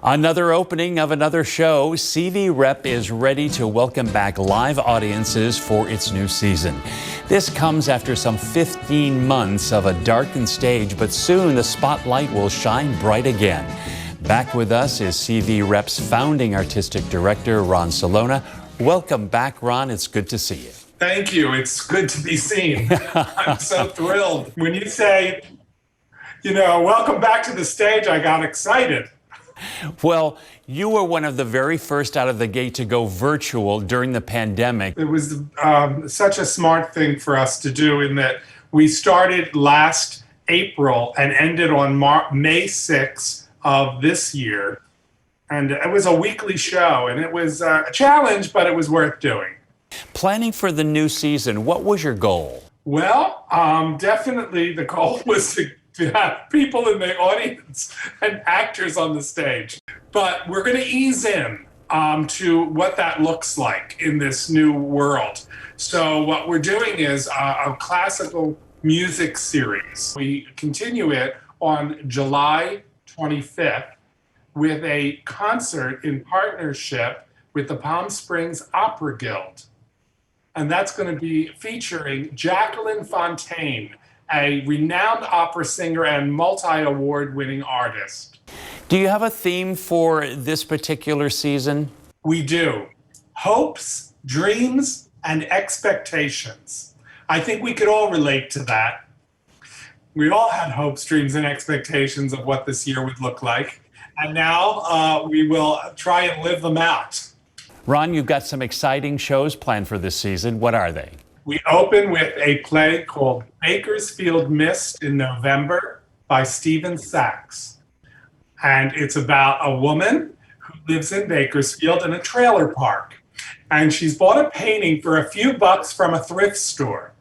Another opening of another show. CV Rep is ready to welcome back live audiences for its new season. This comes after some 15 months of a darkened stage, but soon the spotlight will shine bright again. Back with us is CV Rep's founding artistic director, Ron Salona. Welcome back, Ron. It's good to see you. Thank you. It's good to be seen. I'm so thrilled. When you say, welcome back to the stage, I got excited. Well, you were one of the very first out of the gate to go virtual during the pandemic. It was such a smart thing for us to do in that we started last April and ended on May 6th of this year. And it was a weekly show, and it was a challenge, but it was worth doing. Planning for the new season, what was your goal? Well, definitely the goal was to have people in the audience and actors on the stage. But we're going to ease in to what that looks like in this new world. So what we're doing is a classical music series. We continue it on July 25th with a concert in partnership with the Palm Springs Opera Guild. And that's going to be featuring Jacqueline Fontaine, a renowned opera singer and multi-award winning artist. Do you have a theme for this particular season? We do. Hopes, dreams, and expectations. I think we could all relate to that. We all had hopes, dreams, and expectations of what this year would look like. And now we will try and live them out. Ron, you've got some exciting shows planned for this season. What are they? We open with a play called Bakersfield Mist in November by Stephen Sachs. And it's about a woman who lives in Bakersfield in a trailer park. And she's bought a painting for a few bucks from a thrift store.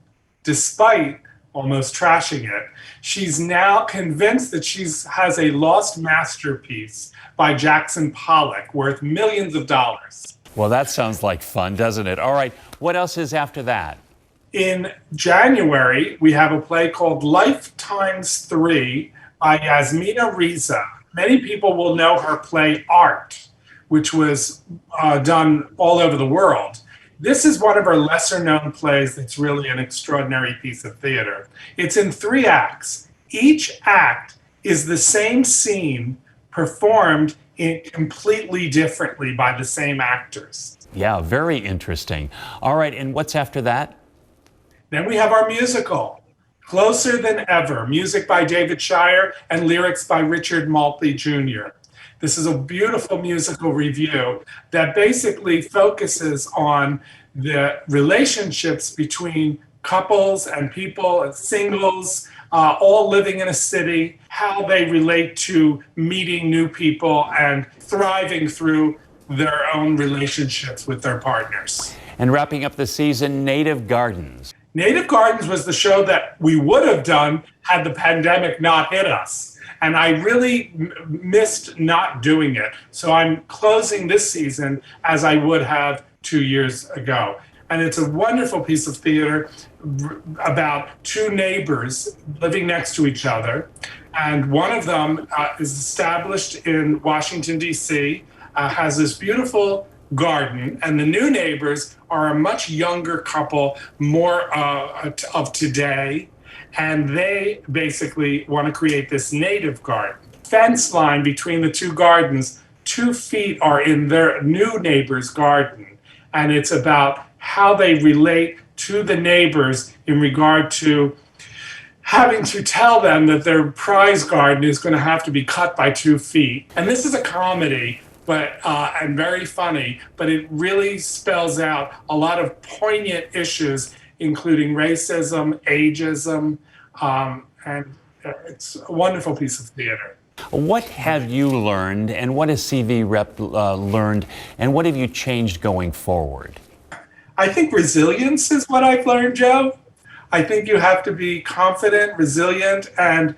Despite almost trashing it, she's now convinced that she has a lost masterpiece by Jackson Pollock worth millions of dollars. Well, that sounds like fun, doesn't it? All right, what else is after that? In January, we have a play called Life Times 3 by Yasmina Reza. Many people will know her play Art, which was done all over the world. This is one of her lesser known plays that's really an extraordinary piece of theater. It's in 3 acts. Each act is the same scene performed completely differently by the same actors. Yeah, very interesting. All right, and what's after that? Then we have our musical, Closer Than Ever, music by David Shire and lyrics by Richard Maltby Jr. This is a beautiful musical review that basically focuses on the relationships between couples and people and singles, all living in a city, how they relate to meeting new people and thriving through their own relationships with their partners. And wrapping up the season, Native Gardens. Native Gardens was the show that we would have done had the pandemic not hit us. And I really missed not doing it. So I'm closing this season as I would have 2 years ago. And it's a wonderful piece of theater about 2 neighbors living next to each other. And one of them is established in Washington, D.C., has this beautiful garden, and the new neighbors are a much younger couple, more of today, and they basically want to create this native garden. Fence line between the 2 gardens, 2 feet are in their new neighbor's garden, and it's about how they relate to the neighbors in regard to having to tell them that their prize garden is going to have to be cut by 2 feet. And this is a comedy, and very funny, but it really spells out a lot of poignant issues, including racism, ageism, and it's a wonderful piece of theater. What have you learned, and what has CV Rep learned, and what have you changed going forward? I think resilience is what I've learned, Joe. I think you have to be confident, resilient, and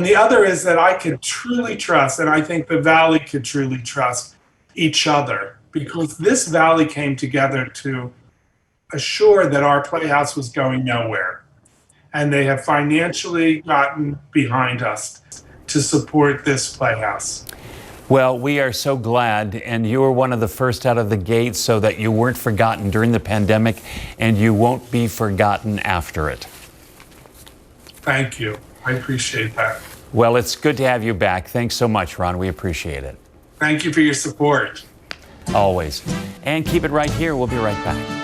the other is that I could truly trust, and I think the Valley could truly trust each other, because this Valley came together to assure that our Playhouse was going nowhere. And they have financially gotten behind us. to support this playhouse. Well, we are so glad, and you were one of the first out of the gate so that you weren't forgotten during the pandemic, and you won't be forgotten after it. Thank you. I appreciate that. Well, it's good to have you back. Thanks so much, Ron. We appreciate it. Thank you for your support. Always. And keep it right here. We'll be right back.